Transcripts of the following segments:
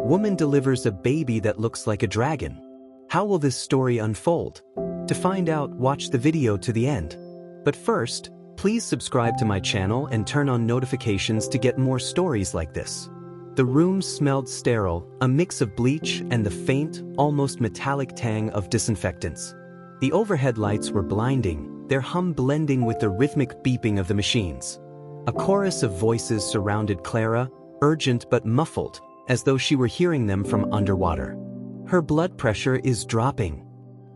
Woman delivers a baby that looks like a dragon. How will this story unfold? To find out, watch the video to the end. But first, please subscribe to my channel and turn on notifications to get more stories like this. The room smelled sterile, a mix of bleach and the faint, almost metallic tang of disinfectants. The overhead lights were blinding, their hum blending with the rhythmic beeping of the machines. A chorus of voices surrounded Clara, urgent but muffled, as though she were hearing them from underwater. Her blood pressure is dropping.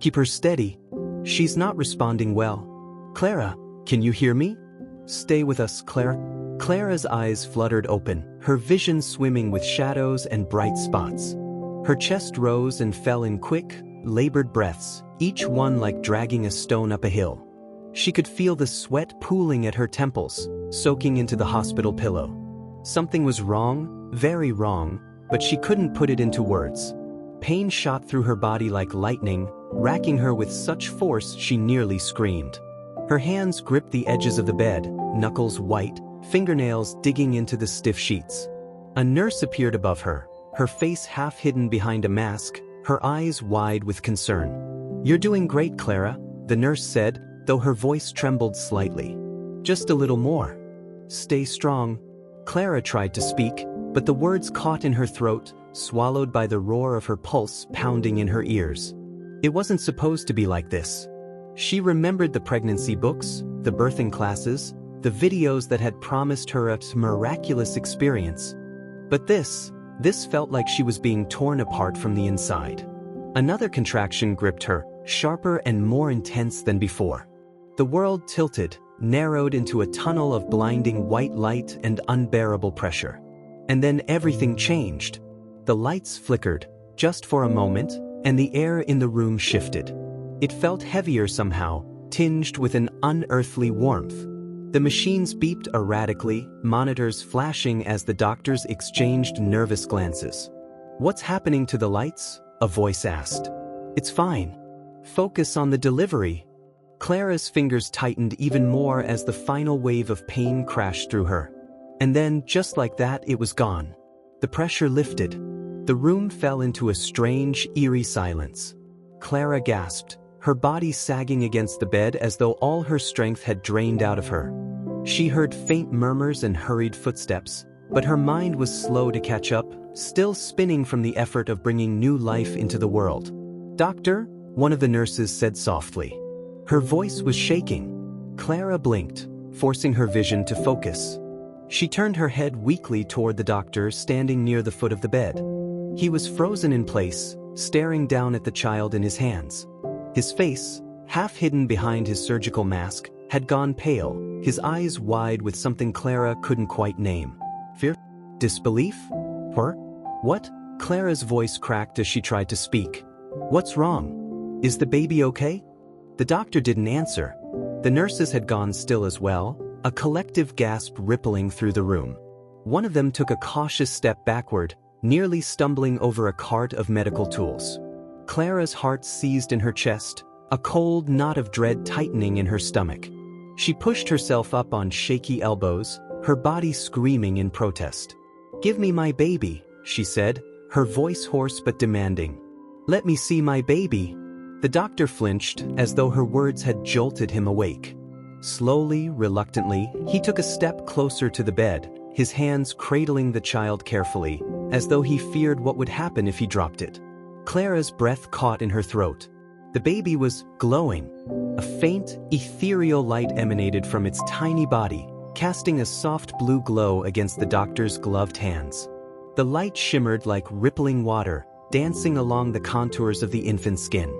Keep her steady. She's not responding well. Clara, can you hear me? Stay with us, Clara. Clara's eyes fluttered open, her vision swimming with shadows and bright spots. Her chest rose and fell in quick, labored breaths, each one like dragging a stone up a hill. She could feel the sweat pooling at her temples, soaking into the hospital pillow. Something was wrong, very wrong, but she couldn't put it into words. Pain shot through her body like lightning, racking her with such force she nearly screamed. Her hands gripped the edges of the bed, knuckles white, fingernails digging into the stiff sheets. A nurse appeared above her, her face half hidden behind a mask, her eyes wide with concern. "You're doing great, Clara," the nurse said, though her voice trembled slightly. "Just a little more. Stay strong." Clara tried to speak, but the words caught in her throat, swallowed by the roar of her pulse pounding in her ears. It wasn't supposed to be like this. She remembered the pregnancy books, the birthing classes, the videos that had promised her a miraculous experience. But this felt like she was being torn apart from the inside. Another contraction gripped her, sharper and more intense than before. The world tilted, narrowed into a tunnel of blinding white light and unbearable pressure. And then everything changed. The lights flickered, just for a moment, and the air in the room shifted. It felt heavier somehow, tinged with an unearthly warmth. The machines beeped erratically, monitors flashing as the doctors exchanged nervous glances. "What's happening to the lights?" a voice asked. "It's fine. Focus on the delivery." Clara's fingers tightened even more as the final wave of pain crashed through her. And then, just like that, it was gone. The pressure lifted. The room fell into a strange, eerie silence. Clara gasped, her body sagging against the bed as though all her strength had drained out of her. She heard faint murmurs and hurried footsteps, but her mind was slow to catch up, still spinning from the effort of bringing new life into the world. "Doctor?" one of the nurses said softly. Her voice was shaking. Clara blinked, forcing her vision to focus. She turned her head weakly toward the doctor standing near the foot of the bed. He was frozen in place, staring down at the child in his hands. His face, half hidden behind his surgical mask, had gone pale, his eyes wide with something Clara couldn't quite name. Fear? Disbelief? Horror? What? Clara's voice cracked as she tried to speak. "What's wrong? Is the baby okay?" The doctor didn't answer. The nurses had gone still as well, a collective gasp rippling through the room. One of them took a cautious step backward, nearly stumbling over a cart of medical tools. Clara's heart seized in her chest, a cold knot of dread tightening in her stomach. She pushed herself up on shaky elbows, her body screaming in protest. "Give me my baby," she said, her voice hoarse but demanding. "Let me see my baby." The doctor flinched, as though her words had jolted him awake. Slowly, reluctantly, he took a step closer to the bed, his hands cradling the child carefully, as though he feared what would happen if he dropped it. Clara's breath caught in her throat. The baby was glowing. A faint, ethereal light emanated from its tiny body, casting a soft blue glow against the doctor's gloved hands. The light shimmered like rippling water, dancing along the contours of the infant's skin.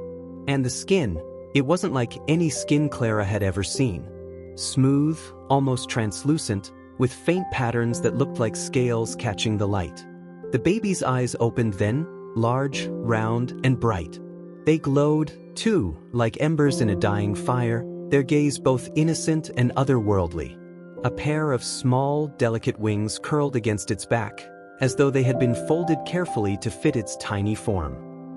And the skin, it wasn't like any skin Clara had ever seen. Smooth, almost translucent, with faint patterns that looked like scales catching the light. The baby's eyes opened then, large, round, and bright. They glowed, too, like embers in a dying fire, their gaze both innocent and otherworldly. A pair of small, delicate wings curled against its back, as though they had been folded carefully to fit its tiny form.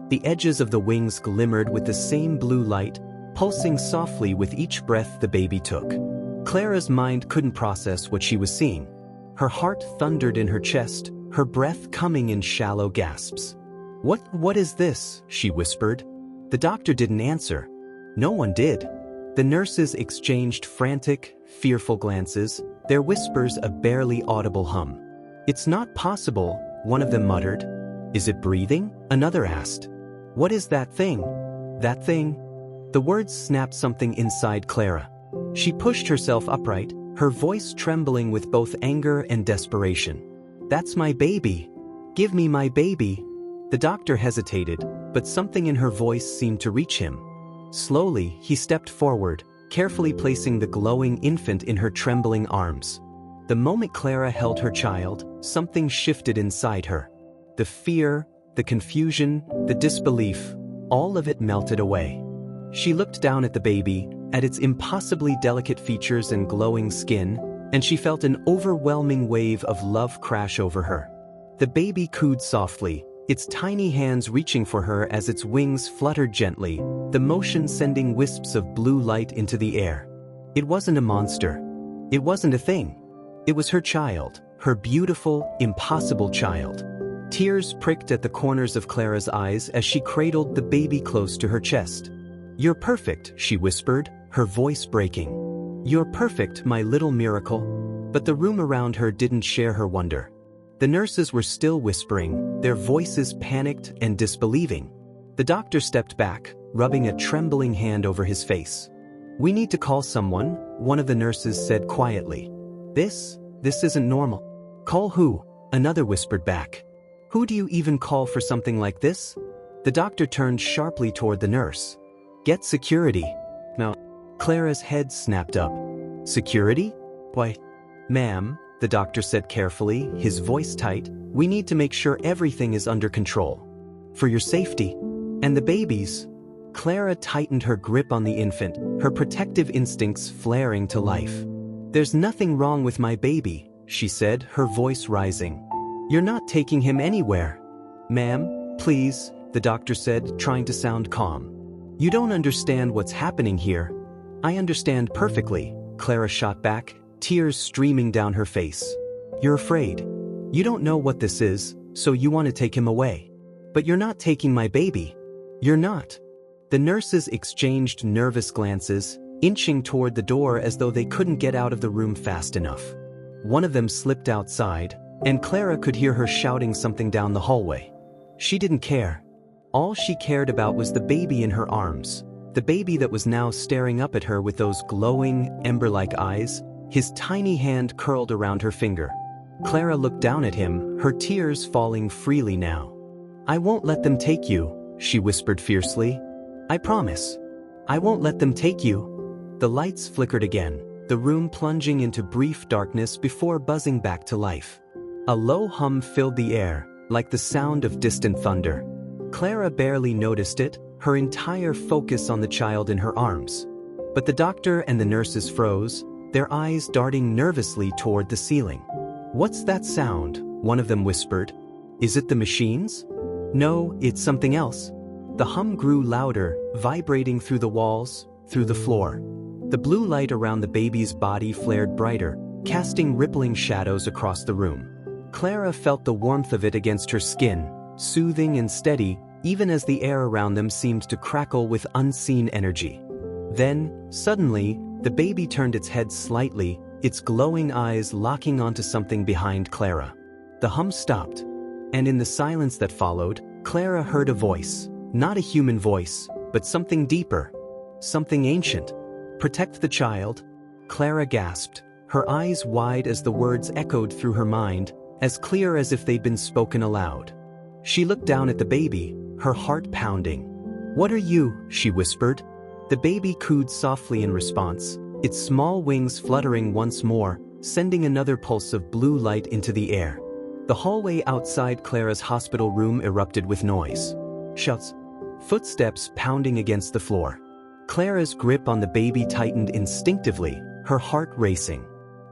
The edges of the wings glimmered with the same blue light, pulsing softly with each breath the baby took. Clara's mind couldn't process what she was seeing. Her heart thundered in her chest, her breath coming in shallow gasps. What is this?" she whispered. The doctor didn't answer. No one did. The nurses exchanged frantic, fearful glances, their whispers a barely audible hum. "It's not possible," one of them muttered. "Is it breathing?" another asked. "What is that thing?" "That thing?" The words snapped something inside Clara. She pushed herself upright, her voice trembling with both anger and desperation. "That's my baby. Give me my baby." The doctor hesitated, but something in her voice seemed to reach him. Slowly, he stepped forward, carefully placing the glowing infant in her trembling arms. The moment Clara held her child, something shifted inside her. The fear, the confusion, the disbelief, all of it melted away. She looked down at the baby, at its impossibly delicate features and glowing skin, and she felt an overwhelming wave of love crash over her. The baby cooed softly, its tiny hands reaching for her as its wings fluttered gently, the motion sending wisps of blue light into the air. It wasn't a monster. It wasn't a thing. It was her child, her beautiful, impossible child. Tears pricked at the corners of Clara's eyes as she cradled the baby close to her chest. "You're perfect," she whispered, her voice breaking. "You're perfect, my little miracle." But the room around her didn't share her wonder. The nurses were still whispering, their voices panicked and disbelieving. The doctor stepped back, rubbing a trembling hand over his face. "We need to call someone," one of the nurses said quietly. This isn't normal." "Call who?" another whispered back. "Who do you even call for something like this?" The doctor turned sharply toward the nurse. "Get security." Now, Clara's head snapped up. "Security? Why, ma'am," the doctor said carefully, his voice tight, "we need to make sure everything is under control. For your safety. And the baby's." Clara tightened her grip on the infant, her protective instincts flaring to life. "There's nothing wrong with my baby," she said, her voice rising. "You're not taking him anywhere." "Ma'am, please," the doctor said, trying to sound calm. "You don't understand what's happening here." "I understand perfectly," Clara shot back, tears streaming down her face. "You're afraid. You don't know what this is, so you want to take him away. But you're not taking my baby. You're not." The nurses exchanged nervous glances, inching toward the door as though they couldn't get out of the room fast enough. One of them slipped outside, and Clara could hear her shouting something down the hallway. She didn't care. All she cared about was the baby in her arms, the baby that was now staring up at her with those glowing, ember-like eyes, his tiny hand curled around her finger. Clara looked down at him, her tears falling freely now. "I won't let them take you," she whispered fiercely. "I promise. I won't let them take you." The lights flickered again, the room plunging into brief darkness before buzzing back to life. A low hum filled the air, like the sound of distant thunder. Clara barely noticed it, her entire focus on the child in her arms. But the doctor and the nurses froze, their eyes darting nervously toward the ceiling. "What's that sound?" one of them whispered. "Is it the machines?" "No, it's something else." The hum grew louder, vibrating through the walls, through the floor. The blue light around the baby's body flared brighter, casting rippling shadows across the room. Clara felt the warmth of it against her skin, soothing and steady, even as the air around them seemed to crackle with unseen energy. Then, suddenly, the baby turned its head slightly, its glowing eyes locking onto something behind Clara. The hum stopped, and in the silence that followed, Clara heard a voice, not a human voice, but something deeper, something ancient. "Protect the child," Clara gasped, her eyes wide as the words echoed through her mind, as clear as if they'd been spoken aloud. She looked down at the baby, her heart pounding. "What are you?" she whispered. The baby cooed softly in response, its small wings fluttering once more, sending another pulse of blue light into the air. The hallway outside Clara's hospital room erupted with noise. Shouts. Footsteps pounding against the floor. Clara's grip on the baby tightened instinctively, her heart racing.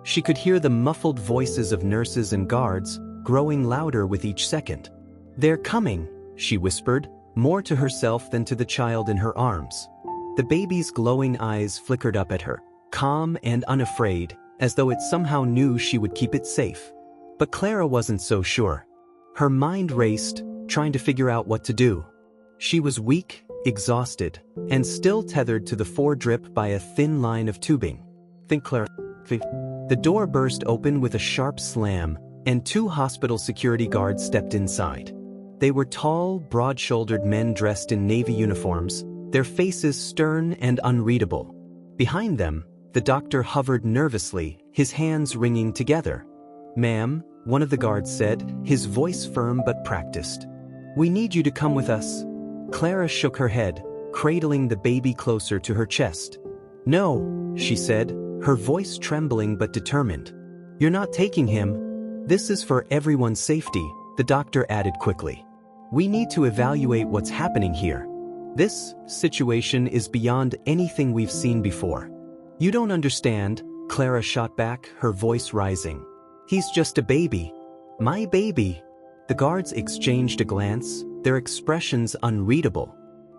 She could hear the muffled voices of nurses and guards, growing louder with each second. "They're coming," she whispered, more to herself than to the child in her arms. The baby's glowing eyes flickered up at her, calm and unafraid, as though it somehow knew she would keep it safe. But Clara wasn't so sure. Her mind raced, trying to figure out what to do. She was weak, exhausted, and still tethered to the foredrip by a thin line of tubing. Think, Clara. The door burst open with a sharp slam, and 2 hospital security guards stepped inside. They were tall, broad-shouldered men dressed in Navy uniforms, their faces stern and unreadable. Behind them, the doctor hovered nervously, his hands wringing together. "Ma'am," one of the guards said, his voice firm but practiced. "We need you to come with us." Clara shook her head, cradling the baby closer to her chest. "No," she said, her voice trembling but determined. "You're not taking him. This is for everyone's safety," the doctor added quickly. "We need to evaluate what's happening here. This situation is beyond anything we've seen before." "You don't understand," Clara shot back, her voice rising. "He's just a baby." "My baby." The guards exchanged a glance, their expressions unreadable.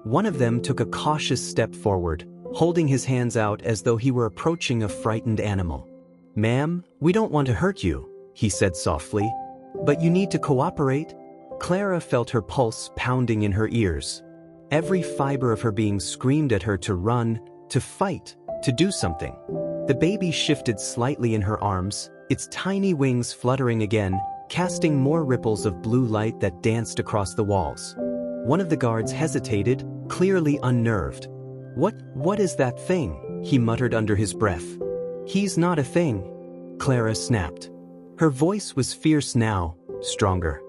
One of them took a cautious step forward, holding his hands out as though he were approaching a frightened animal. "Ma'am, we don't want to hurt you," he said softly. "But you need to cooperate." Clara felt her pulse pounding in her ears. Every fiber of her being screamed at her to run, to fight, to do something. The baby shifted slightly in her arms, its tiny wings fluttering again, casting more ripples of blue light that danced across the walls. One of the guards hesitated, clearly unnerved. What is that thing?" he muttered under his breath. "He's not a thing," Clara snapped. Her voice was fierce now, stronger.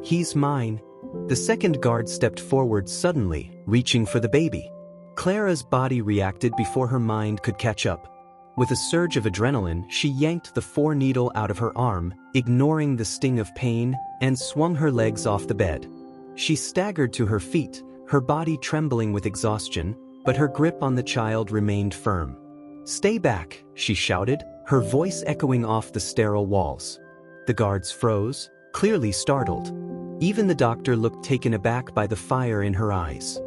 "He's mine." The second guard stepped forward suddenly, reaching for the baby. Clara's body reacted before her mind could catch up. With a surge of adrenaline, she yanked the 4-needle out of her arm, ignoring the sting of pain, and swung her legs off the bed. She staggered to her feet, her body trembling with exhaustion, but her grip on the child remained firm. "Stay back," she shouted, her voice echoing off the sterile walls. The guards froze, clearly startled. Even the doctor looked taken aback by the fire in her eyes.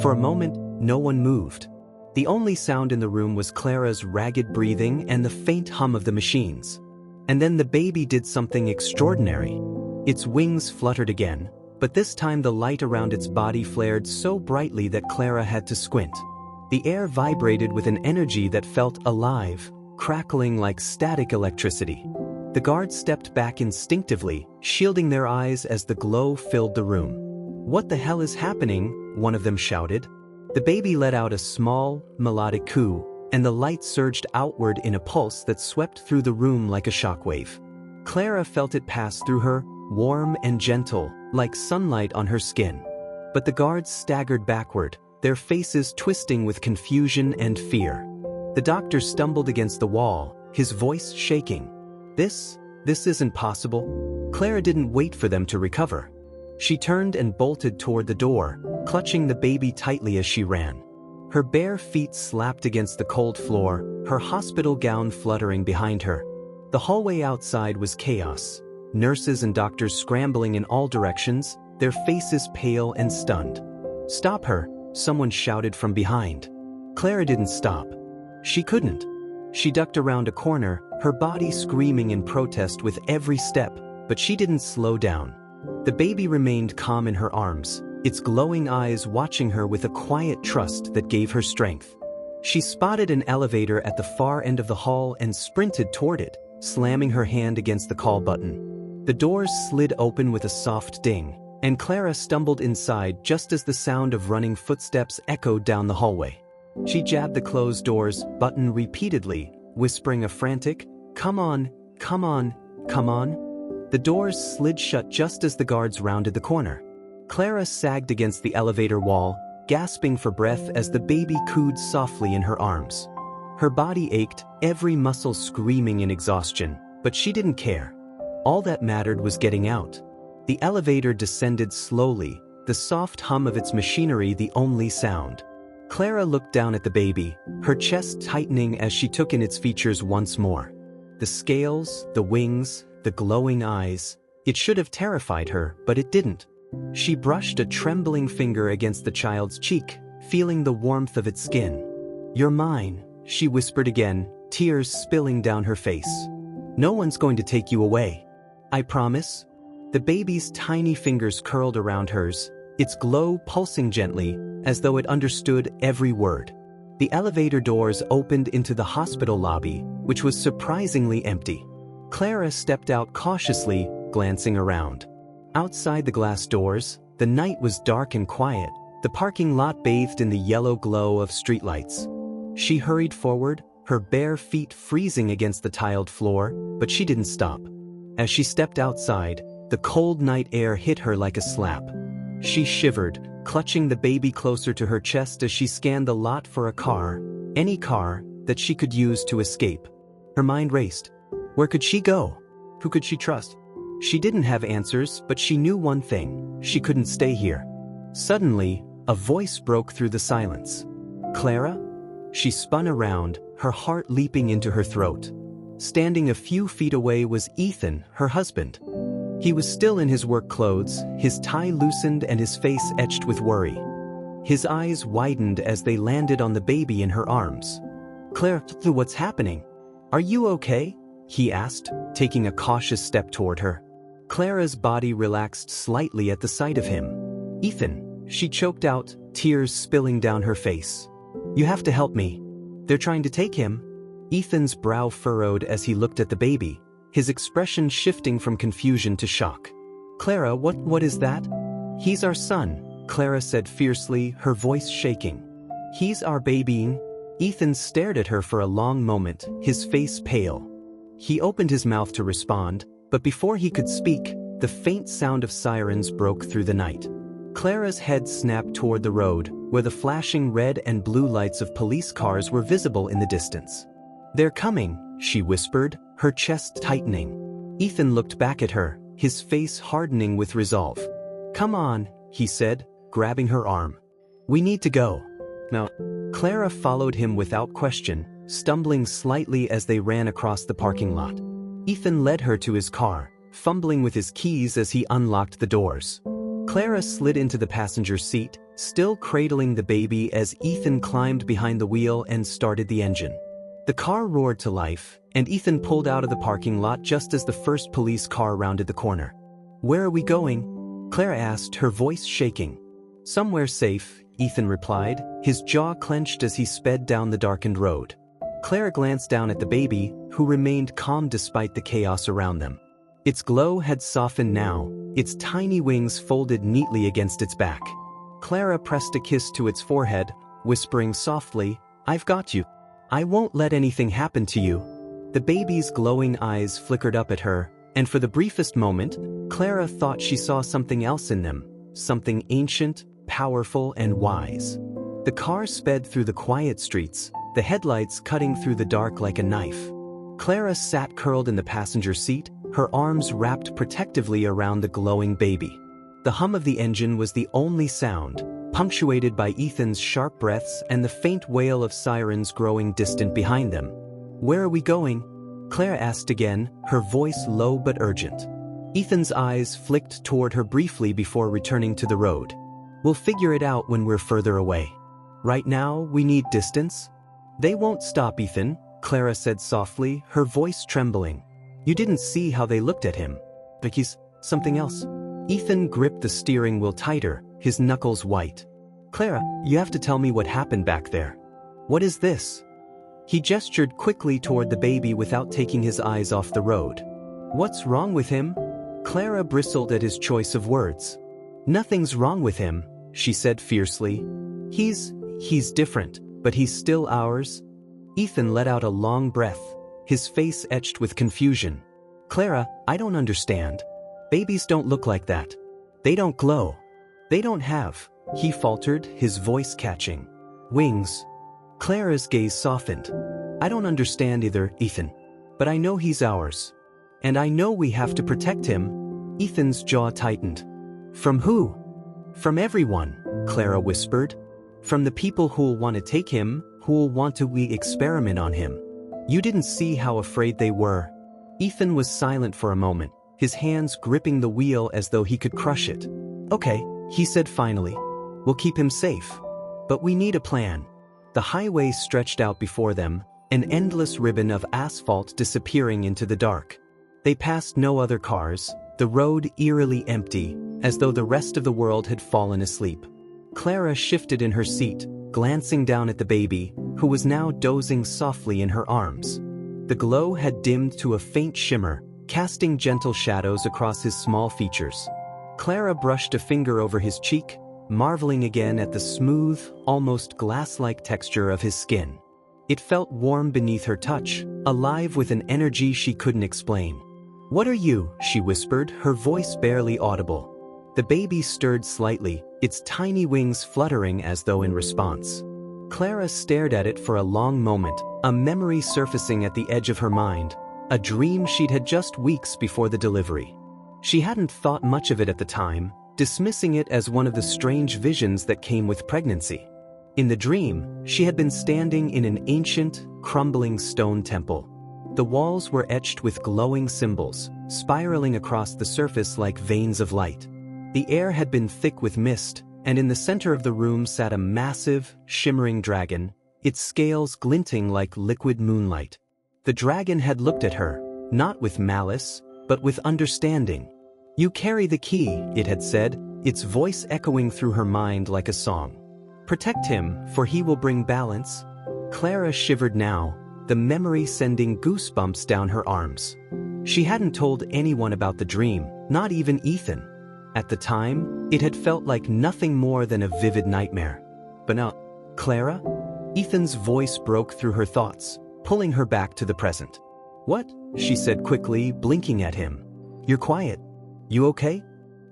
For a moment, no one moved. The only sound in the room was Clara's ragged breathing and the faint hum of the machines. And then the baby did something extraordinary. Its wings fluttered again, but this time the light around its body flared so brightly that Clara had to squint. The air vibrated with an energy that felt alive, crackling like static electricity. The guards stepped back instinctively, shielding their eyes as the glow filled the room. "What the hell is happening?" one of them shouted. The baby let out a small, melodic coo, and the light surged outward in a pulse that swept through the room like a shockwave. Clara felt it pass through her, warm and gentle, like sunlight on her skin. But the guards staggered backward, their faces twisting with confusion and fear. The doctor stumbled against the wall, his voice shaking. This isn't possible." Clara didn't wait for them to recover. She turned and bolted toward the door, clutching the baby tightly as she ran. Her bare feet slapped against the cold floor, her hospital gown fluttering behind her. The hallway outside was chaos. Nurses and doctors scrambling in all directions, their faces pale and stunned. "Stop her," someone shouted from behind. Clara didn't stop. She couldn't. She ducked around a corner, her body screaming in protest with every step, but she didn't slow down. The baby remained calm in her arms, its glowing eyes watching her with a quiet trust that gave her strength. She spotted an elevator at the far end of the hall and sprinted toward it, slamming her hand against the call button. The doors slid open with a soft ding, and Clara stumbled inside just as the sound of running footsteps echoed down the hallway. She jabbed the closed doors button repeatedly, whispering a frantic, "Come on, come on, come on." The doors slid shut just as the guards rounded the corner. Clara sagged against the elevator wall, gasping for breath as the baby cooed softly in her arms. Her body ached, every muscle screaming in exhaustion, but she didn't care. All that mattered was getting out. The elevator descended slowly, the soft hum of its machinery the only sound. Clara looked down at the baby, her chest tightening as she took in its features once more. The scales, the wings, the glowing eyes. It should have terrified her, but it didn't. She brushed a trembling finger against the child's cheek, feeling the warmth of its skin. "You're mine," she whispered again, tears spilling down her face. "No one's going to take you away. I promise." The baby's tiny fingers curled around hers, its glow pulsing gently, as though it understood every word. The elevator doors opened into the hospital lobby, which was surprisingly empty. Clara stepped out cautiously, glancing around. Outside the glass doors, the night was dark and quiet, the parking lot bathed in the yellow glow of streetlights. She hurried forward, her bare feet freezing against the tiled floor, but she didn't stop. As she stepped outside, the cold night air hit her like a slap. She shivered, clutching the baby closer to her chest as she scanned the lot for a car, any car, that she could use to escape. Her mind raced. Where could she go? Who could she trust? She didn't have answers, but she knew one thing: she couldn't stay here. Suddenly, a voice broke through the silence. Clara? She spun around, her heart leaping into her throat. Standing a few feet away was Ethan, her husband. He was still in his work clothes, his tie loosened and his face etched with worry. His eyes widened as they landed on the baby in her arms. Clara, what's happening? Are you okay? He asked, taking a cautious step toward her. Clara's body relaxed slightly at the sight of him. Ethan, she choked out, tears spilling down her face. You have to help me. They're trying to take him. Ethan's brow furrowed as he looked at the baby, his expression shifting from confusion to shock. Clara, what is that? He's our son, Clara said fiercely, her voice shaking. He's our baby. Ethan stared at her for a long moment, his face pale. He opened his mouth to respond, but before he could speak, the faint sound of sirens broke through the night. Clara's head snapped toward the road, where the flashing red and blue lights of police cars were visible in the distance. They're coming, she whispered, her chest tightening. Ethan looked back at her, his face hardening with resolve. Come on, he said, grabbing her arm. We need to go. Now, Clara followed him without question, stumbling slightly as they ran across the parking lot. Ethan led her to his car, fumbling with his keys as he unlocked the doors. Clara slid into the passenger seat, still cradling the baby as Ethan climbed behind the wheel and started the engine. The car roared to life, and Ethan pulled out of the parking lot just as the first police car rounded the corner. Where are we going? Clara asked, her voice shaking. Somewhere safe, Ethan replied, his jaw clenched as he sped down the darkened road. Clara glanced down at the baby, who remained calm despite the chaos around them. Its glow had softened now, its tiny wings folded neatly against its back. Clara pressed a kiss to its forehead, whispering softly, I've got you. I won't let anything happen to you. The baby's glowing eyes flickered up at her, and for the briefest moment, Clara thought she saw something else in them, something ancient, powerful, and wise. The car sped through the quiet streets, the headlights cutting through the dark like a knife. Clara sat curled in the passenger seat, her arms wrapped protectively around the glowing baby. The hum of the engine was the only sound, punctuated by Ethan's sharp breaths and the faint wail of sirens growing distant behind them. Where are we going? Clara asked again, her voice low but urgent. Ethan's eyes flicked toward her briefly before returning to the road. We'll figure it out when we're further away. Right now, we need distance. They won't stop, Ethan, Clara said softly, her voice trembling. You didn't see how they looked at him. Like he's something else. Ethan gripped the steering wheel tighter, his knuckles white. Clara, you have to tell me what happened back there. What is this? He gestured quickly toward the baby without taking his eyes off the road. What's wrong with him? Clara bristled at his choice of words. Nothing's wrong with him, she said fiercely. He's different, but he's still ours. Ethan let out a long breath, his face etched with confusion. Clara, I don't understand. Babies don't look like that. They don't glow. They don't have, he faltered, his voice catching, wings. Clara's gaze softened. I don't understand either, Ethan. But I know he's ours. And I know we have to protect him. Ethan's jaw tightened. From who? From everyone, Clara whispered. From the people who'll want to take him, who'll want to experiment on him. You didn't see how afraid they were. Ethan was silent for a moment, his hands gripping the wheel as though he could crush it. Okay, he said finally. We'll keep him safe. But we need a plan. The highway stretched out before them, an endless ribbon of asphalt disappearing into the dark. They passed no other cars, the road eerily empty, as though the rest of the world had fallen asleep. Clara shifted in her seat, glancing down at the baby, who was now dozing softly in her arms. The glow had dimmed to a faint shimmer, casting gentle shadows across his small features. Clara brushed a finger over his cheek, marveling again at the smooth, almost glass-like texture of his skin. It felt warm beneath her touch, alive with an energy she couldn't explain. "What are you?" she whispered, her voice barely audible. The baby stirred slightly, its tiny wings fluttering as though in response. Clara stared at it for a long moment, a memory surfacing at the edge of her mind, a dream she'd had just weeks before the delivery. She hadn't thought much of it at the time, dismissing it as one of the strange visions that came with pregnancy. In the dream, she had been standing in an ancient, crumbling stone temple. The walls were etched with glowing symbols, spiraling across the surface like veins of light. The air had been thick with mist, and in the center of the room sat a massive, shimmering dragon, its scales glinting like liquid moonlight. The dragon had looked at her, not with malice, but with understanding. "You carry the key," it had said, its voice echoing through her mind like a song. "Protect him, for he will bring balance." Clara shivered now, the memory sending goosebumps down her arms. She hadn't told anyone about the dream, not even Ethan. At the time, it had felt like nothing more than a vivid nightmare. But now, "Clara?" Ethan's voice broke through her thoughts, pulling her back to the present. "What?" she said quickly, blinking at him. "You're quiet. You okay?"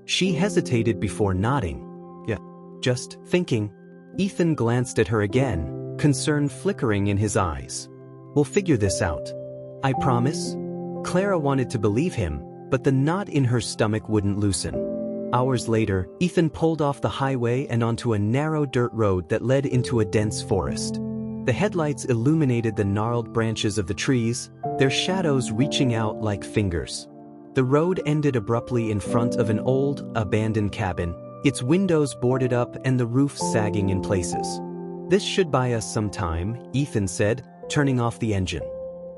She hesitated before nodding. "Yeah, just thinking." Ethan glanced at her again, concern flickering in his eyes. "We'll figure this out. I promise." Clara wanted to believe him, but the knot in her stomach wouldn't loosen. Hours later, Ethan pulled off the highway and onto a narrow dirt road that led into a dense forest. The headlights illuminated the gnarled branches of the trees, their shadows reaching out like fingers. The road ended abruptly in front of an old, abandoned cabin, its windows boarded up and the roof sagging in places. "This should buy us some time," Ethan said, turning off the engine.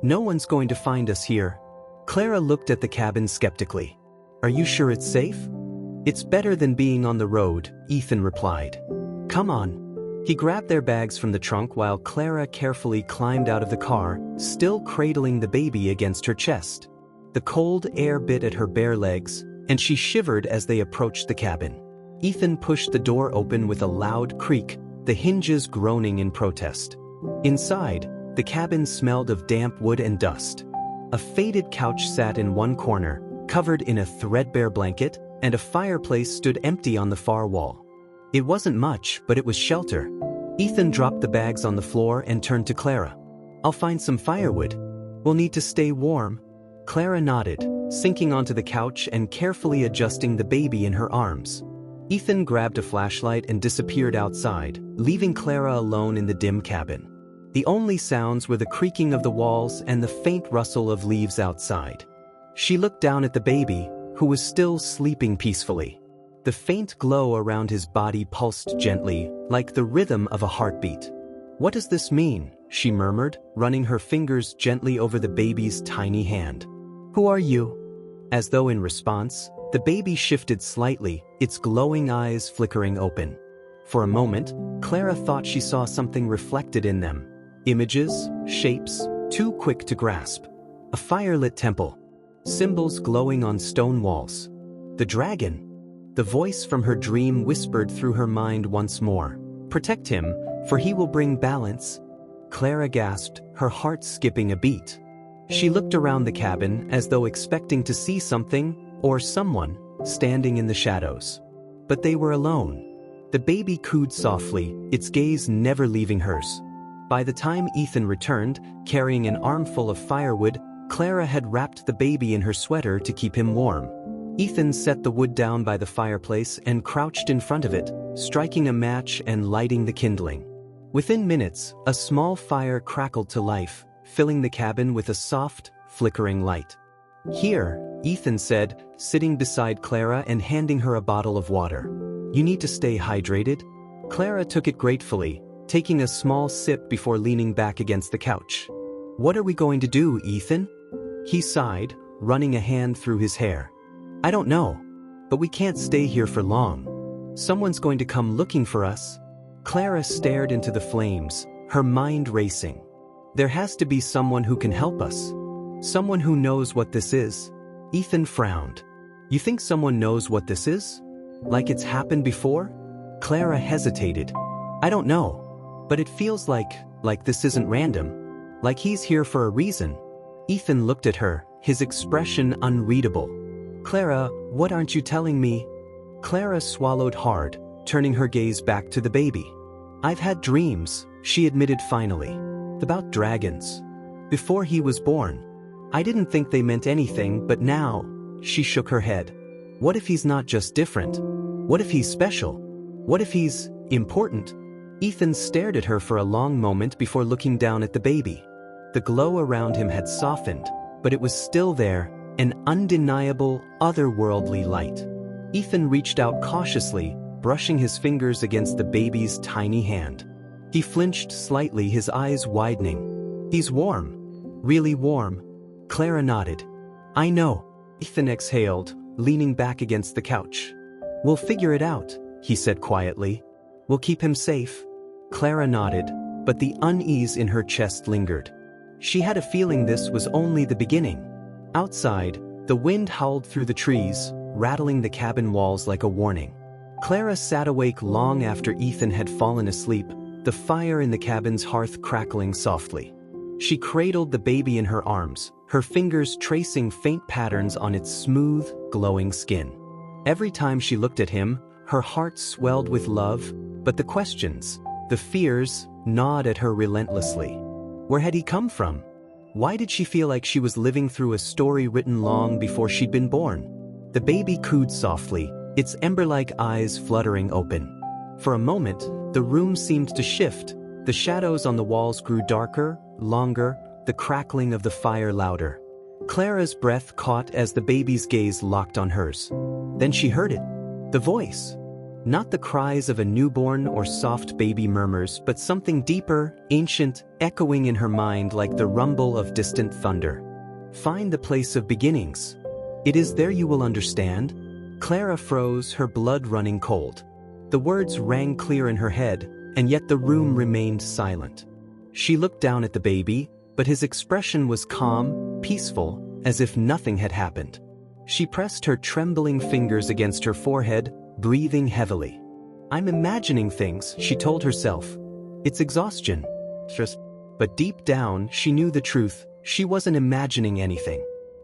"No one's going to find us here." Clara looked at the cabin skeptically. "Are you sure it's safe?" "It's better than being on the road," Ethan replied. "Come on." He grabbed their bags from the trunk while Clara carefully climbed out of the car, still cradling the baby against her chest. The cold air bit at her bare legs, and she shivered as they approached the cabin. Ethan pushed the door open with a loud creak, the hinges groaning in protest. Inside, the cabin smelled of damp wood and dust. A faded couch sat in one corner, covered in a threadbare blanket, and a fireplace stood empty on the far wall. It wasn't much, but it was shelter. Ethan dropped the bags on the floor and turned to Clara. "I'll find some firewood. We'll need to stay warm." Clara nodded, sinking onto the couch and carefully adjusting the baby in her arms. Ethan grabbed a flashlight and disappeared outside, leaving Clara alone in the dim cabin. The only sounds were the creaking of the walls and the faint rustle of leaves outside. She looked down at the baby, who was still sleeping peacefully. The faint glow around his body pulsed gently, like the rhythm of a heartbeat. "What does this mean?" she murmured, running her fingers gently over the baby's tiny hand. "Who are you?" As though in response, the baby shifted slightly, its glowing eyes flickering open. For a moment, Clara thought she saw something reflected in them. Images, shapes, too quick to grasp. A firelit temple. Symbols glowing on stone walls. The dragon. The voice from her dream whispered through her mind once more. "Protect him, for he will bring balance." Clara gasped, her heart skipping a beat. She looked around the cabin as though expecting to see something, or someone, standing in the shadows. But they were alone. The baby cooed softly, its gaze never leaving hers. By the time Ethan returned, carrying an armful of firewood, Clara had wrapped the baby in her sweater to keep him warm. Ethan set the wood down by the fireplace and crouched in front of it, striking a match and lighting the kindling. Within minutes, a small fire crackled to life, filling the cabin with a soft, flickering light. "Here," Ethan said, sitting beside Clara and handing her a bottle of water. "You need to stay hydrated." Clara took it gratefully, taking a small sip before leaning back against the couch. "What are we going to do, Ethan?" He sighed, running a hand through his hair. I don't know. But we can't stay here for long. Someone's going to come looking for us. Clara stared into the flames, her mind racing. There has to be someone who can help us. Someone who knows what this is. Ethan frowned. You think someone knows what this is? Like it's happened before? Clara hesitated. I don't know. But it feels like this isn't random. Like he's here for a reason. Ethan looked at her, his expression unreadable. Clara, what aren't you telling me? Clara swallowed hard, turning her gaze back to the baby. I've had dreams, she admitted finally. About dragons. Before he was born. I didn't think they meant anything, but now, she shook her head. What if he's not just different? What if he's special? What if he's important? Ethan stared at her for a long moment before looking down at the baby. The glow around him had softened, but it was still there, an undeniable, otherworldly light. Ethan reached out cautiously, brushing his fingers against the baby's tiny hand. He flinched slightly, his eyes widening. He's warm. Really warm. Clara nodded. I know. Ethan exhaled, leaning back against the couch. We'll figure it out, he said quietly. We'll keep him safe. Clara nodded, but the unease in her chest lingered. She had a feeling this was only the beginning. Outside, the wind howled through the trees, rattling the cabin walls like a warning. Clara sat awake long after Ethan had fallen asleep, the fire in the cabin's hearth crackling softly. She cradled the baby in her arms, her fingers tracing faint patterns on its smooth, glowing skin. Every time she looked at him, her heart swelled with love, but the questions, the fears, gnawed at her relentlessly. Where had he come from? Why did she feel like she was living through a story written long before she'd been born? The baby cooed softly, its ember-like eyes fluttering open. For a moment, the room seemed to shift. The shadows on the walls grew darker, longer, the crackling of the fire louder. Clara's breath caught as the baby's gaze locked on hers. Then she heard it. The voice. Not the cries of a newborn or soft baby murmurs, but something deeper, ancient, echoing in her mind like the rumble of distant thunder. Find the place of beginnings. It is there you will understand. Clara froze, her blood running cold. The words rang clear in her head, and yet the room remained silent. She looked down at the baby, but his expression was calm, peaceful, as if nothing had happened. She pressed her trembling fingers against her forehead, breathing heavily. I'm imagining things, she told herself. It's exhaustion. But deep down, she knew the truth. She wasn't imagining anything.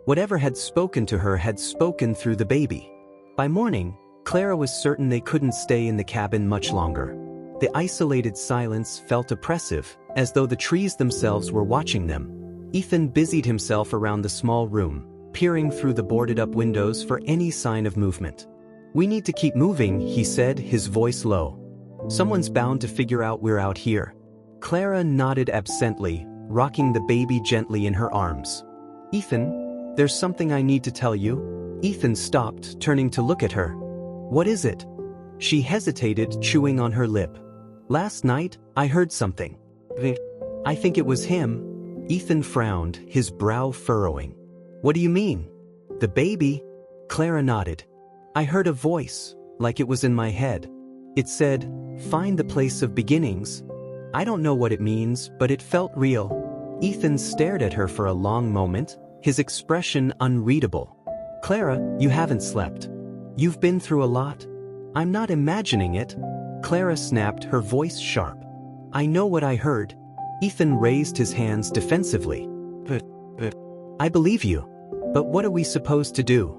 Whatever had spoken to her had spoken through the baby. By morning, Clara was certain they couldn't stay in the cabin much longer. The isolated silence felt oppressive, as though the trees themselves were watching them. Ethan busied himself around the small room, peering through the boarded-up windows for any sign of movement. We need to keep moving, he said, his voice low. Someone's bound to figure out we're out here. Clara nodded absently, rocking the baby gently in her arms. Ethan, there's something I need to tell you. Ethan stopped, turning to look at her. What is it? She hesitated, chewing on her lip. Last night, I heard something. I think it was him. Ethan frowned, his brow furrowing. What do you mean? The baby? Clara nodded. I heard a voice, like it was in my head. It said, find the place of beginnings. I don't know what it means, but it felt real. Ethan stared at her for a long moment, his expression unreadable. Clara, you haven't slept. You've been through a lot. I'm not imagining it. Clara snapped, her voice sharp. I know what I heard. Ethan raised his hands defensively. But I believe you. But what are we supposed to do?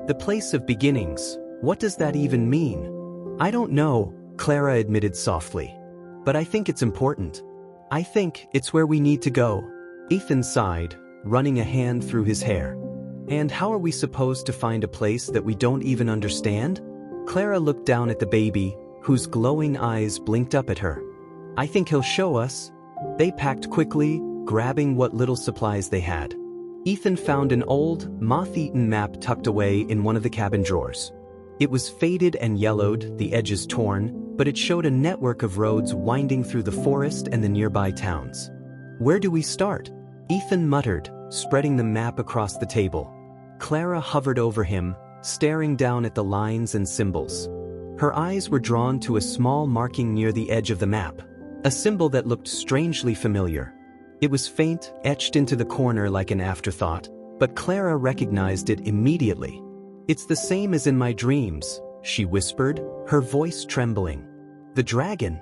The place of beginnings, what does that even mean? I don't know, Clara admitted softly. But I think it's important. I think it's where we need to go. Ethan sighed, running a hand through his hair. And how are we supposed to find a place that we don't even understand? Clara looked down at the baby, whose glowing eyes blinked up at her. I think he'll show us. They packed quickly, grabbing what little supplies they had. Ethan found an old, moth-eaten map tucked away in one of the cabin drawers. It was faded and yellowed, the edges torn, but it showed a network of roads winding through the forest and the nearby towns. Where do we start? Ethan muttered, spreading the map across the table. Clara hovered over him, staring down at the lines and symbols. Her eyes were drawn to a small marking near the edge of the map, a symbol that looked strangely familiar. It was faint, etched into the corner like an afterthought, but Clara recognized it immediately. "It's the same as in my dreams," she whispered, her voice trembling. "The dragon.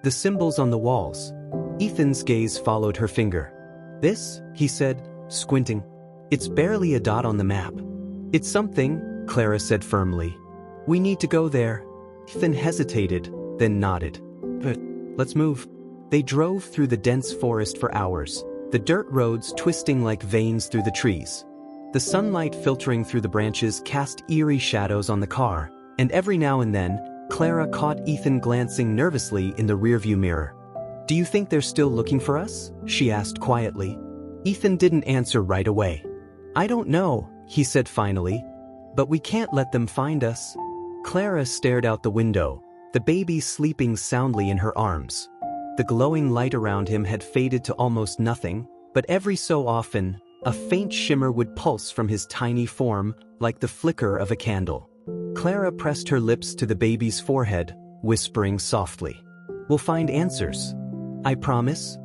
The symbols on the walls." Ethan's gaze followed her finger. "This?" he said, squinting. "It's barely a dot on the map." "It's something," Clara said firmly. "We need to go there." Ethan hesitated, then nodded. "But let's move." They drove through the dense forest for hours, the dirt roads twisting like veins through the trees. The sunlight filtering through the branches cast eerie shadows on the car, and every now and then, Clara caught Ethan glancing nervously in the rearview mirror. "Do you think they're still looking for us?" she asked quietly. Ethan didn't answer right away. "I don't know," he said finally. "But we can't let them find us." Clara stared out the window, the baby sleeping soundly in her arms. The glowing light around him had faded to almost nothing, but every so often, a faint shimmer would pulse from his tiny form, like the flicker of a candle. Clara pressed her lips to the baby's forehead, whispering softly, "We'll find answers. I promise."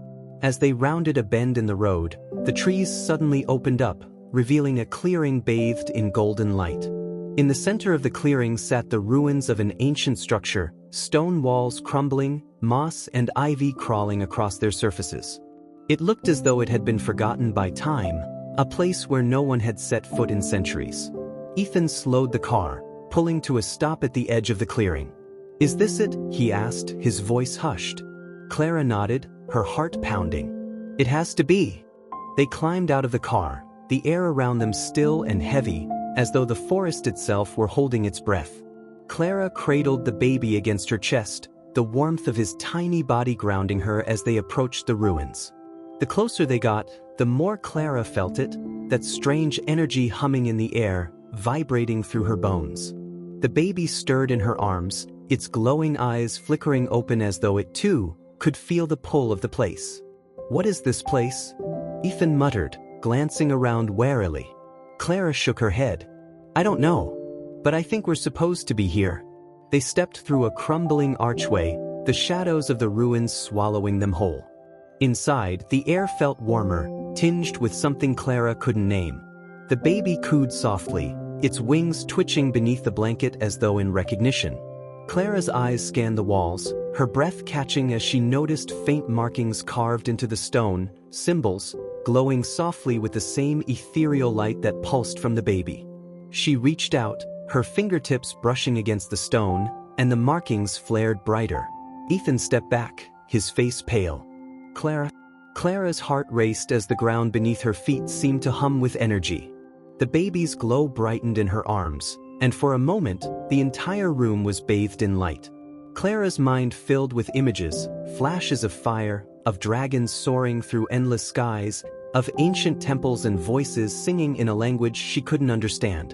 As they rounded a bend in the road, the trees suddenly opened up, revealing a clearing bathed in golden light. In the center of the clearing sat the ruins of an ancient structure, stone walls crumbling, moss and ivy crawling across their surfaces. It looked as though it had been forgotten by time, a place where no one had set foot in centuries. Ethan slowed the car, pulling to a stop at the edge of the clearing. "Is this it?" he asked, his voice hushed. Clara nodded, her heart pounding. "It has to be." They climbed out of the car, the air around them still and heavy, as though the forest itself were holding its breath. Clara cradled the baby against her chest, the warmth of his tiny body grounding her as they approached the ruins. The closer they got, the more Clara felt it, that strange energy humming in the air, vibrating through her bones. The baby stirred in her arms, its glowing eyes flickering open as though it too could feel the pull of the place. "What is this place?" Ethan muttered, glancing around warily. Clara shook her head. "I don't know. But I think we're supposed to be here." They stepped through a crumbling archway, the shadows of the ruins swallowing them whole. Inside, the air felt warmer, tinged with something Clara couldn't name. The baby cooed softly, its wings twitching beneath the blanket as though in recognition. Clara's eyes scanned the walls, her breath catching as she noticed faint markings carved into the stone, symbols, glowing softly with the same ethereal light that pulsed from the baby. She reached out, her fingertips brushing against the stone, and the markings flared brighter. Ethan stepped back, his face pale. Clara's heart raced as the ground beneath her feet seemed to hum with energy. The baby's glow brightened in her arms, and for a moment, the entire room was bathed in light. Clara's mind filled with images, flashes of fire, of dragons soaring through endless skies, of ancient temples and voices singing in a language she couldn't understand.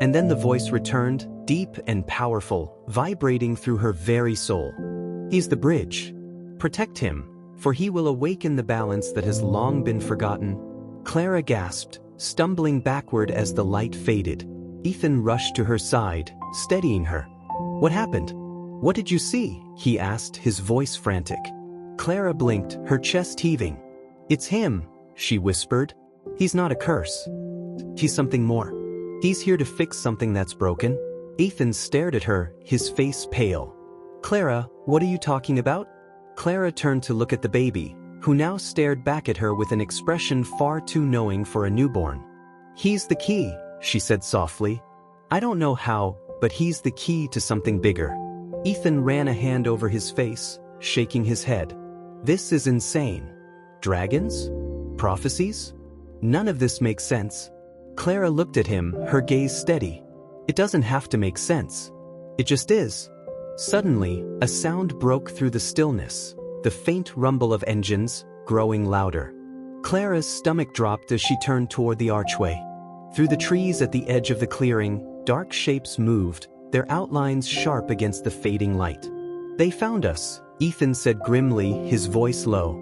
And then the voice returned, deep and powerful, vibrating through her very soul. "He's the bridge. Protect him, for he will awaken the balance that has long been forgotten." Clara gasped, stumbling backward as the light faded. Ethan rushed to her side, steadying her. "What happened? What did you see?" he asked, his voice frantic. Clara blinked, her chest heaving. "It's him," she whispered. "He's not a curse. He's something more. He's here to fix something that's broken." Ethan stared at her, his face pale. "Clara, what are you talking about?" Clara turned to look at the baby, who now stared back at her with an expression far too knowing for a newborn. "He's the key," she said softly. "I don't know how, but he's the key to something bigger." Ethan ran a hand over his face, shaking his head. "This is insane. Dragons? Prophecies? None of this makes sense." Clara looked at him, her gaze steady. "It doesn't have to make sense. It just is." Suddenly, a sound broke through the stillness, the faint rumble of engines, growing louder. Clara's stomach dropped as she turned toward the archway. Through the trees at the edge of the clearing, dark shapes moved, their outlines sharp against the fading light. "They found us," Ethan said grimly, his voice low.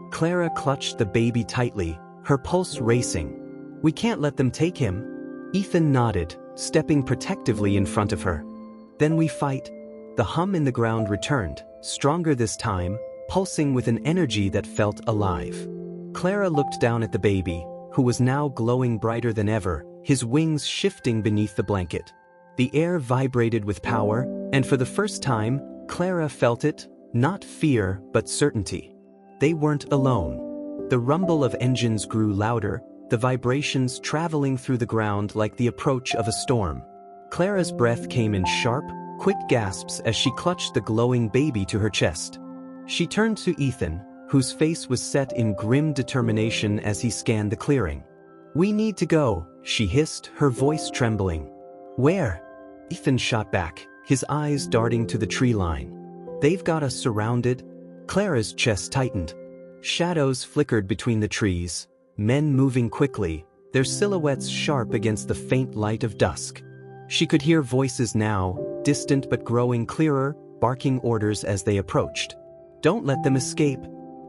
Clara clutched the baby tightly, her pulse racing. "We can't let them take him." Ethan nodded, stepping protectively in front of her. Then we fight. The hum in the ground returned, stronger this time, pulsing with an energy that felt alive. Clara looked down at the baby, who was now glowing brighter than ever, his wings shifting beneath the blanket. The air vibrated with power, and for the first time, Clara felt it, not fear, but certainty. They weren't alone. The rumble of engines grew louder, the vibrations traveling through the ground like the approach of a storm. Clara's breath came in sharp, quick gasps as she clutched the glowing baby to her chest. She turned to Ethan, whose face was set in grim determination as he scanned the clearing. "We need to go," she hissed, her voice trembling. "Where?" Ethan shot back, his eyes darting to the tree line. "They've got us surrounded." Clara's chest tightened. Shadows flickered between the trees, men moving quickly, their silhouettes sharp against the faint light of dusk. She could hear voices now, distant but growing clearer, barking orders as they approached. "Don't let them escape.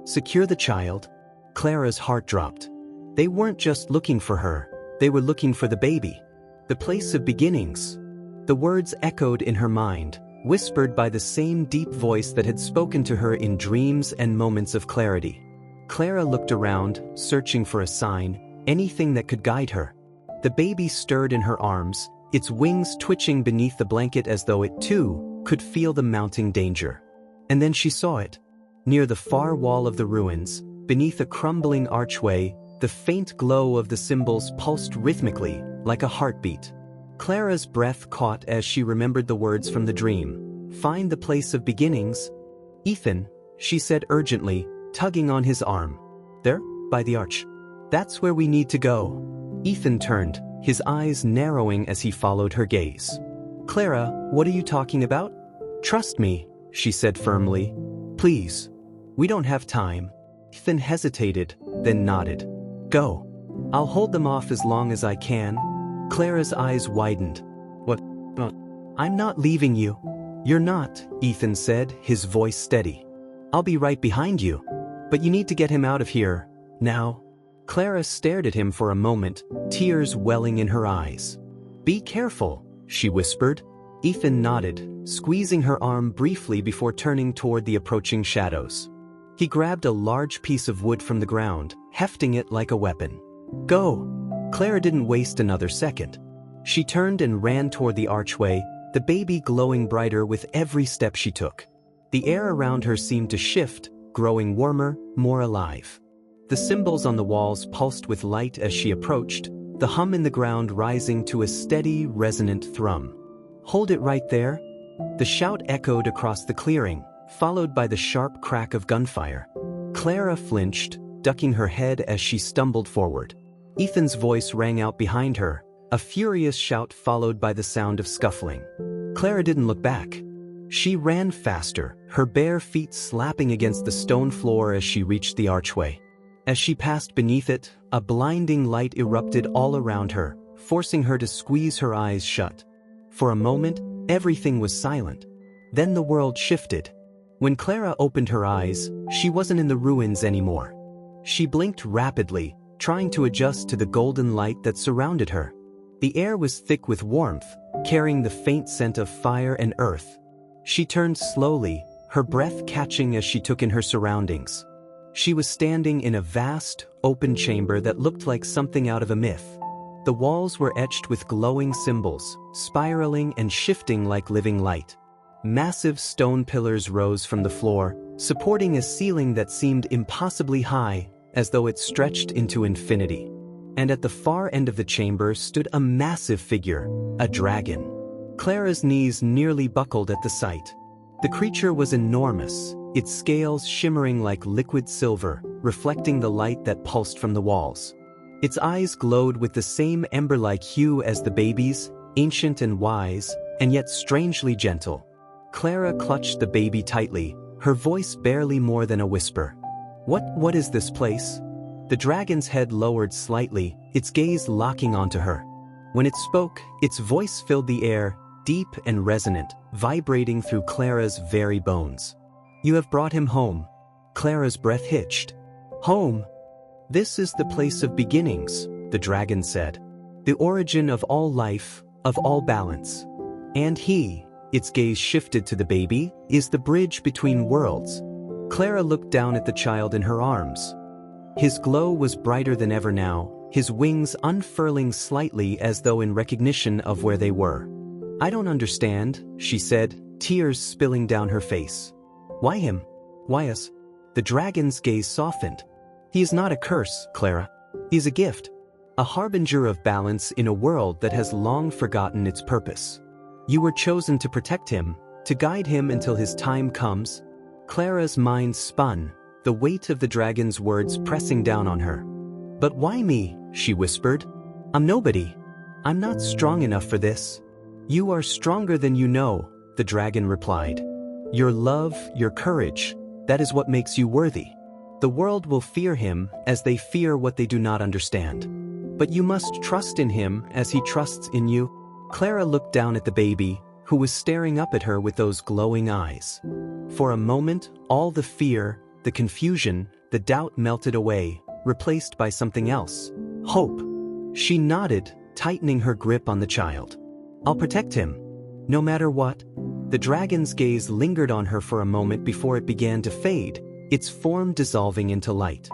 Secure the child." Clara's heart dropped. They weren't just looking for her, they were looking for the baby. The place of beginnings. The words echoed in her mind, whispered by the same deep voice that had spoken to her in dreams and moments of clarity. Clara looked around, searching for a sign, anything that could guide her. The baby stirred in her arms, its wings twitching beneath the blanket as though it, too, could feel the mounting danger. And then she saw it. Near the far wall of the ruins, beneath a crumbling archway, the faint glow of the symbols pulsed rhythmically, like a heartbeat. Clara's breath caught as she remembered the words from the dream. "Find the place of beginnings." "Ethan," she said urgently, tugging on his arm. "There, by the arch. That's where we need to go." Ethan turned, his eyes narrowing as he followed her gaze. "Clara, what are you talking about?" "Trust me," she said firmly. "Please. We don't have time." Ethan hesitated, then nodded. "Go. I'll hold them off as long as I can." Clara's eyes widened. What? "I'm not leaving you." "You're not," Ethan said, his voice steady. "I'll be right behind you. But you need to get him out of here, now." Clara stared at him for a moment, tears welling in her eyes. "Be careful," she whispered. Ethan nodded, squeezing her arm briefly before turning toward the approaching shadows. He grabbed a large piece of wood from the ground, hefting it like a weapon. "Go!" Clara didn't waste another second. She turned and ran toward the archway, the baby glowing brighter with every step she took. The air around her seemed to shift, growing warmer, more alive. The symbols on the walls pulsed with light as she approached, the hum in the ground rising to a steady, resonant thrum. "Hold it right there." The shout echoed across the clearing, followed by the sharp crack of gunfire. Clara flinched, ducking her head as she stumbled forward. Ethan's voice rang out behind her, a furious shout followed by the sound of scuffling. Clara didn't look back. She ran faster, her bare feet slapping against the stone floor as she reached the archway. As she passed beneath it, a blinding light erupted all around her, forcing her to squeeze her eyes shut. For a moment, everything was silent. Then the world shifted. When Clara opened her eyes, she wasn't in the ruins anymore. She blinked rapidly, trying to adjust to the golden light that surrounded her. The air was thick with warmth, carrying the faint scent of fire and earth. She turned slowly, her breath catching as she took in her surroundings. She was standing in a vast, open chamber that looked like something out of a myth. The walls were etched with glowing symbols, spiraling and shifting like living light. Massive stone pillars rose from the floor, supporting a ceiling that seemed impossibly high, as though it stretched into infinity. And at the far end of the chamber stood a massive figure, a dragon. Clara's knees nearly buckled at the sight. The creature was enormous, its scales shimmering like liquid silver, reflecting the light that pulsed from the walls. Its eyes glowed with the same ember-like hue as the baby's, ancient and wise, and yet strangely gentle. Clara clutched the baby tightly, her voice barely more than a whisper. What is this place?" The dragon's head lowered slightly, its gaze locking onto her. When it spoke, its voice filled the air, deep and resonant, vibrating through Clara's very bones. "You have brought him home." Clara's breath hitched. "Home? This is the place of beginnings," the dragon said. "The origin of all life, of all balance. And he, its gaze shifted to the baby, is the bridge between worlds. Clara looked down at the child in her arms. His glow was brighter than ever now, his wings unfurling slightly as though in recognition of where they were. "I don't understand," she said, tears spilling down her face. "Why him? Why us?" The dragon's gaze softened. "He is not a curse, Clara. He is a gift. A harbinger of balance in a world that has long forgotten its purpose. You were chosen to protect him, to guide him until his time comes." Clara's mind spun, the weight of the dragon's words pressing down on her. "But why me?" she whispered. "I'm nobody. I'm not strong enough for this." "You are stronger than you know," the dragon replied. "Your love, your courage, that is what makes you worthy. The world will fear him as they fear what they do not understand. But you must trust in him as he trusts in you." Clara looked down at the baby, who was staring up at her with those glowing eyes. For a moment, all the fear, the confusion, the doubt melted away, replaced by something else. Hope. She nodded, tightening her grip on the child. "I'll protect him. No matter what." The dragon's gaze lingered on her for a moment before it began to fade, its form dissolving into light.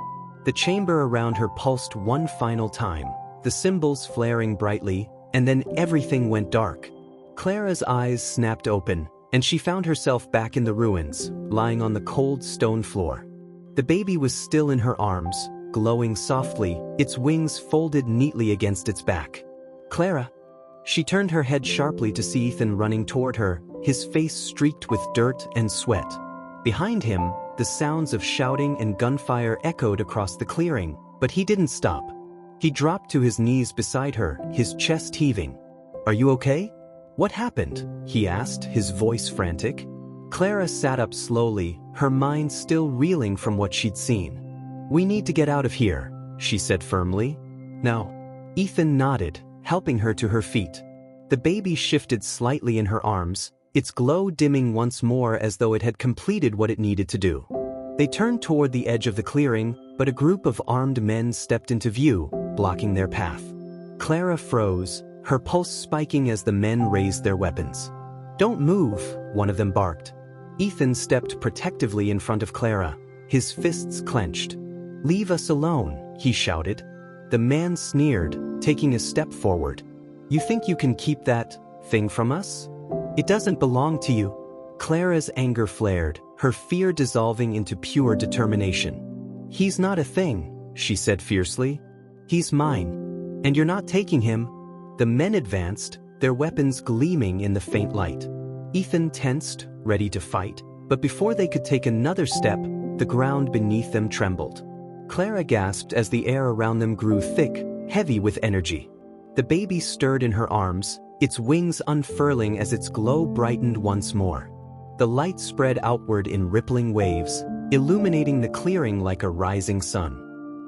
The chamber around her pulsed one final time, the symbols flaring brightly, and then everything went dark. Clara's eyes snapped open, and she found herself back in the ruins, lying on the cold stone floor. The baby was still in her arms, glowing softly, its wings folded neatly against its back. "Clara." She turned her head sharply to see Ethan running toward her, his face streaked with dirt and sweat. Behind him, the sounds of shouting and gunfire echoed across the clearing, but he didn't stop. He dropped to his knees beside her, his chest heaving. "Are you okay?" "What happened?" he asked, his voice frantic. Clara sat up slowly, her mind still reeling from what she'd seen. "We need to get out of here," she said firmly. "No." Ethan nodded, helping her to her feet. The baby shifted slightly in her arms, its glow dimming once more as though it had completed what it needed to do. They turned toward the edge of the clearing, but a group of armed men stepped into view, blocking their path. Clara froze, her pulse spiking as the men raised their weapons. "Don't move," one of them barked. Ethan stepped protectively in front of Clara, his fists clenched. "Leave us alone," he shouted. The man sneered, taking a step forward. "You think you can keep that thing from us? It doesn't belong to you." Clara's anger flared, her fear dissolving into pure determination. "He's not a thing," she said fiercely. "He's mine. And you're not taking him." The men advanced, their weapons gleaming in the faint light. Ethan tensed, ready to fight, but before they could take another step, the ground beneath them trembled. Clara gasped as the air around them grew thick, heavy with energy. The baby stirred in her arms, its wings unfurling as its glow brightened once more. The light spread outward in rippling waves, illuminating the clearing like a rising sun.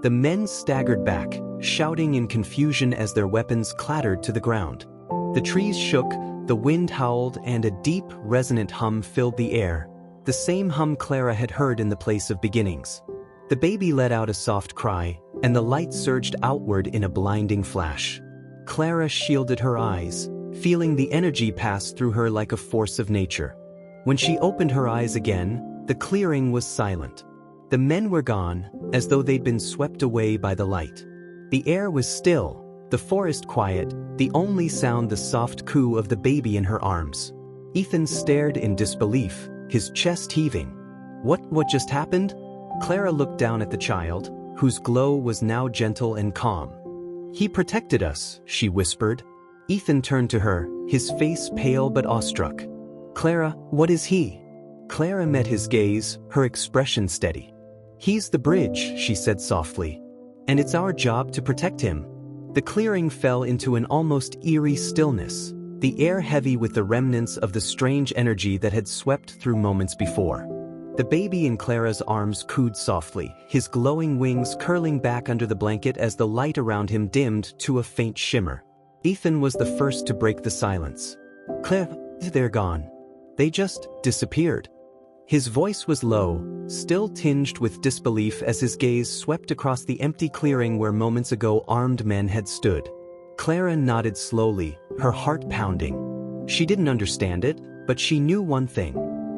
The men staggered back, shouting in confusion as their weapons clattered to the ground. The trees shook, the wind howled, and a deep, resonant hum filled the air, the same hum Clara had heard in the place of beginnings. The baby let out a soft cry, and the light surged outward in a blinding flash. Clara shielded her eyes, feeling the energy pass through her like a force of nature. When she opened her eyes again, the clearing was silent. The men were gone, as though they'd been swept away by the light. The air was still, the forest quiet, the only sound the soft coo of the baby in her arms. Ethan stared in disbelief, his chest heaving. What just happened?" Clara looked down at the child, whose glow was now gentle and calm. "He protected us," she whispered. Ethan turned to her, his face pale but awestruck. "Clara, what is he?" Clara met his gaze, her expression steady. "He's the bridge," she said softly. "And it's our job to protect him." The clearing fell into an almost eerie stillness, the air heavy with the remnants of the strange energy that had swept through moments before. The baby in Clara's arms cooed softly, his glowing wings curling back under the blanket as the light around him dimmed to a faint shimmer. Ethan was the first to break the silence. "Clara, they're gone. They just disappeared." His voice was low, still tinged with disbelief as his gaze swept across the empty clearing where moments ago armed men had stood. Clara nodded slowly, her heart pounding. She didn't understand it, but she knew one thing.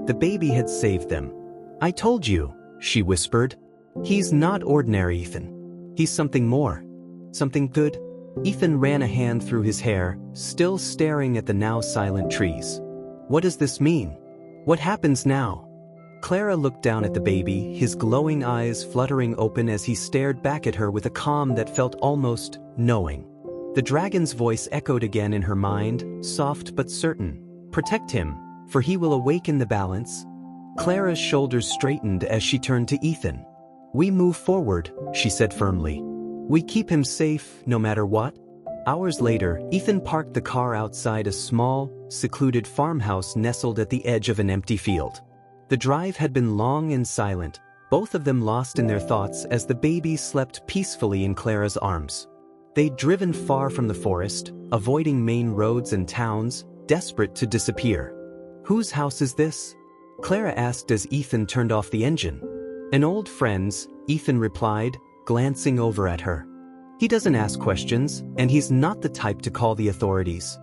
The baby had saved them. "I told you," she whispered. "He's not ordinary Ethan. He's something more. Something good." Ethan ran a hand through his hair, still staring at the now silent trees. "What does this mean? What happens now?" Clara looked down at the baby, his glowing eyes fluttering open as he stared back at her with a calm that felt almost knowing. The dragon's voice echoed again in her mind, soft but certain. "Protect him, for he will awaken the balance." Clara's shoulders straightened as she turned to Ethan. "We move forward," she said firmly. "We keep him safe, no matter what." Hours later, Ethan parked the car outside a small, secluded farmhouse nestled at the edge of an empty field. The drive had been long and silent, both of them lost in their thoughts as the baby slept peacefully in Clara's arms. They'd driven far from the forest, avoiding main roads and towns, desperate to disappear. "Whose house is this?" Clara asked as Ethan turned off the engine. "An old friend's," Ethan replied, glancing over at her. "He doesn't ask questions, and he's not the type to call the authorities."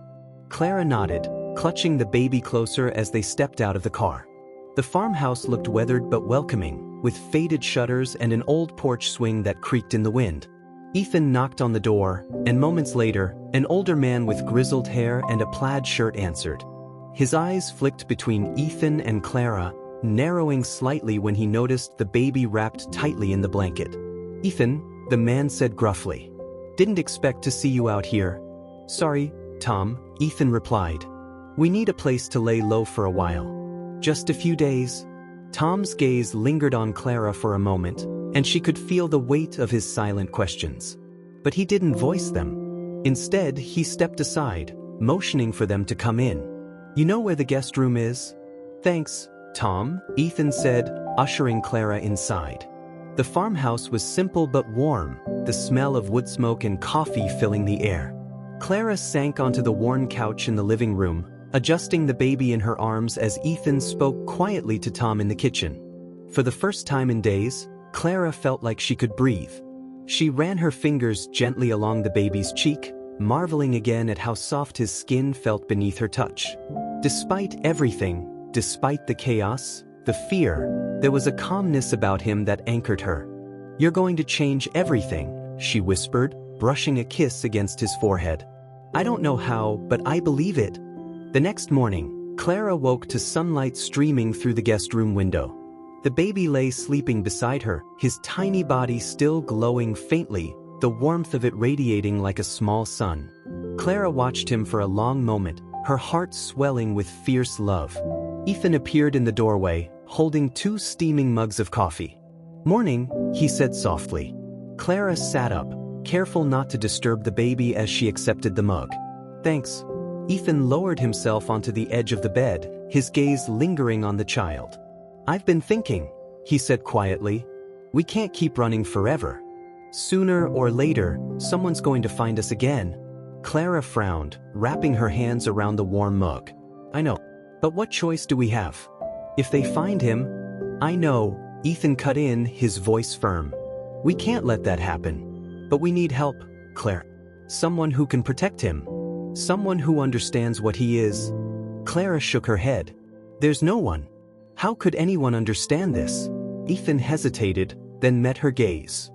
Clara nodded, clutching the baby closer as they stepped out of the car. The farmhouse looked weathered but welcoming, with faded shutters and an old porch swing that creaked in the wind. Ethan knocked on the door, and moments later, an older man with grizzled hair and a plaid shirt answered. His eyes flicked between Ethan and Clara, narrowing slightly when he noticed the baby wrapped tightly in the blanket. "Ethan," the man said gruffly. "Didn't expect to see you out here." "Sorry, Tom," Ethan replied. "We need a place to lay low for a while. Just a few days." Tom's gaze lingered on Clara for a moment, and she could feel the weight of his silent questions. But he didn't voice them. Instead, he stepped aside, motioning for them to come in. "You know where the guest room is?" "Thanks, Tom," Ethan said, ushering Clara inside. The farmhouse was simple but warm, the smell of wood smoke and coffee filling the air. Clara sank onto the worn couch in the living room, adjusting the baby in her arms as Ethan spoke quietly to Tom in the kitchen. For the first time in days, Clara felt like she could breathe. She ran her fingers gently along the baby's cheek, marveling again at how soft his skin felt beneath her touch. Despite everything, despite the chaos, the fear, there was a calmness about him that anchored her. "You're going to change everything," she whispered, brushing a kiss against his forehead. "I don't know how, but I believe it." The next morning, Clara woke to sunlight streaming through the guest room window. The baby lay sleeping beside her, his tiny body still glowing faintly, the warmth of it radiating like a small sun. Clara watched him for a long moment, her heart swelling with fierce love. Ethan appeared in the doorway, holding 2 steaming mugs of coffee. "Morning," he said softly. Clara sat up, careful not to disturb the baby as she accepted the mug. "Thanks." Ethan lowered himself onto the edge of the bed, his gaze lingering on the child. "I've been thinking," he said quietly. "We can't keep running forever. Sooner or later, someone's going to find us again." Clara frowned, wrapping her hands around the warm mug. "I know. But what choice do we have? If they find him..." "I know," Ethan cut in, his voice firm. "We can't let that happen. But we need help, Claire. Someone who can protect him. Someone who understands what he is." Clara shook her head. "There's no one. How could anyone understand this?" Ethan hesitated, then met her gaze.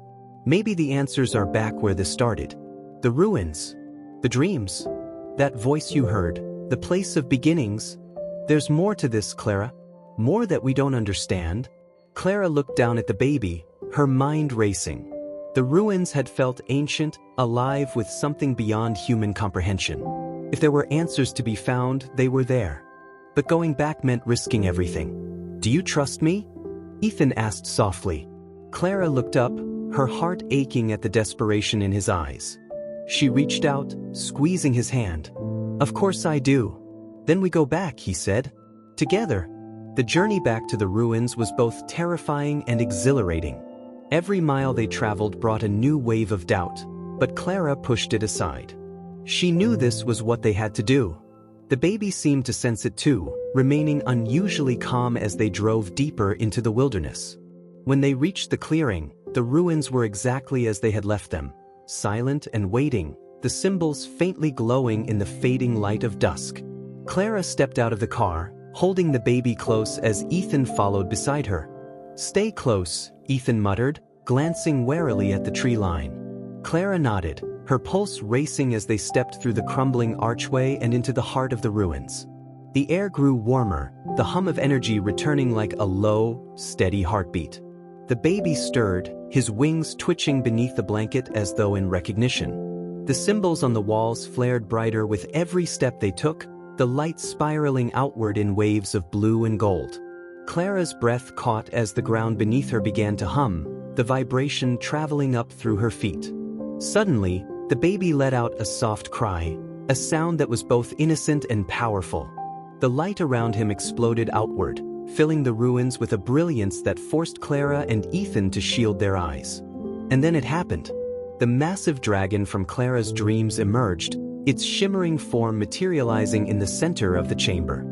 "Maybe the answers are back where this started. The ruins. The dreams. That voice you heard. The place of beginnings. There's more to this, Clara. More that we don't understand." Clara looked down at the baby, her mind racing. The ruins had felt ancient, alive with something beyond human comprehension. If there were answers to be found, they were there. But going back meant risking everything. "Do you trust me?" Ethan asked softly. Clara looked up, her heart aching at the desperation in his eyes. She reached out, squeezing his hand. "Of course I do." "Then we go back," he said. "Together." The journey back to the ruins was both terrifying and exhilarating. Every mile they traveled brought a new wave of doubt, but Clara pushed it aside. She knew this was what they had to do. The baby seemed to sense it too, remaining unusually calm as they drove deeper into the wilderness. When they reached the clearing, the ruins were exactly as they had left them, silent and waiting, the symbols faintly glowing in the fading light of dusk. Clara stepped out of the car, holding the baby close as Ethan followed beside her. "Stay close," Ethan muttered, glancing warily at the tree line. Clara nodded, her pulse racing as they stepped through the crumbling archway and into the heart of the ruins. The air grew warmer, the hum of energy returning like a low, steady heartbeat. The baby stirred, his wings twitching beneath the blanket as though in recognition. The symbols on the walls flared brighter with every step they took, the light spiraling outward in waves of blue and gold. Clara's breath caught as the ground beneath her began to hum, the vibration traveling up through her feet. Suddenly, the baby let out a soft cry, a sound that was both innocent and powerful. The light around him exploded outward, filling the ruins with a brilliance that forced Clara and Ethan to shield their eyes. And then it happened. The massive dragon from Clara's dreams emerged, its shimmering form materializing in the center of the chamber.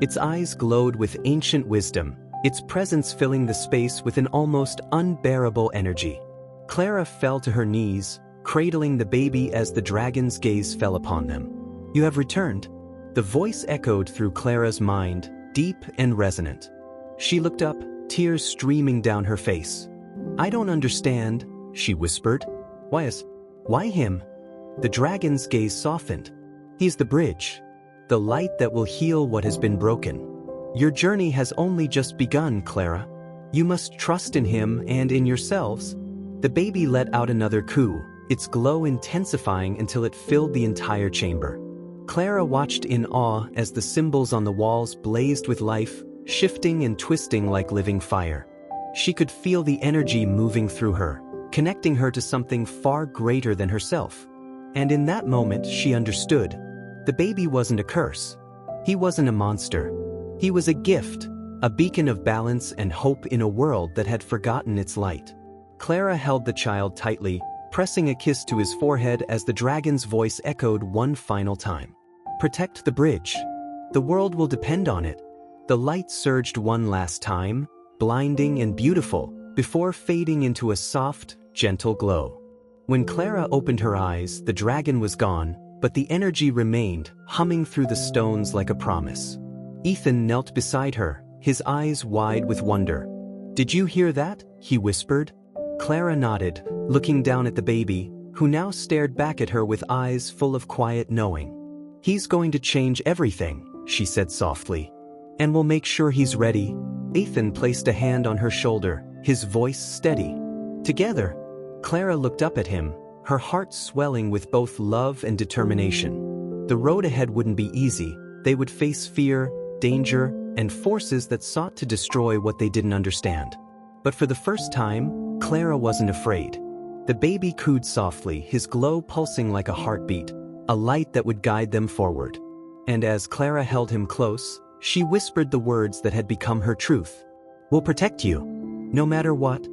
Its eyes glowed with ancient wisdom, its presence filling the space with an almost unbearable energy. Clara fell to her knees, cradling the baby as the dragon's gaze fell upon them. "You have returned." The voice echoed through Clara's mind, deep and resonant. She looked up, tears streaming down her face. "I don't understand," she whispered. Why him?" The dragon's gaze softened. "He's the bridge. The light that will heal what has been broken. Your journey has only just begun, Clara. You must trust in him and in yourselves." The baby let out another coo, its glow intensifying until it filled the entire chamber. Clara watched in awe as the symbols on the walls blazed with life, shifting and twisting like living fire. She could feel the energy moving through her, connecting her to something far greater than herself. And in that moment, she understood. The baby wasn't a curse. He wasn't a monster. He was a gift, a beacon of balance and hope in a world that had forgotten its light. Clara held the child tightly, pressing a kiss to his forehead as the dragon's voice echoed one final time. "Protect the bridge. The world will depend on it." The light surged one last time, blinding and beautiful, before fading into a soft, gentle glow. When Clara opened her eyes, the dragon was gone, but the energy remained, humming through the stones like a promise. Ethan knelt beside her, his eyes wide with wonder. "Did you hear that?" he whispered. Clara nodded, looking down at the baby, who now stared back at her with eyes full of quiet knowing. "He's going to change everything," she said softly. "And we'll make sure he's ready." Ethan placed a hand on her shoulder, his voice steady. Together, Clara looked up at him, her heart swelling with both love and determination. The road ahead wouldn't be easy. They would face fear, danger, and forces that sought to destroy what they didn't understand. But for the first time, Clara wasn't afraid. The baby cooed softly, his glow pulsing like a heartbeat, a light that would guide them forward. And as Clara held him close, she whispered the words that had become her truth. "We'll protect you, no matter what."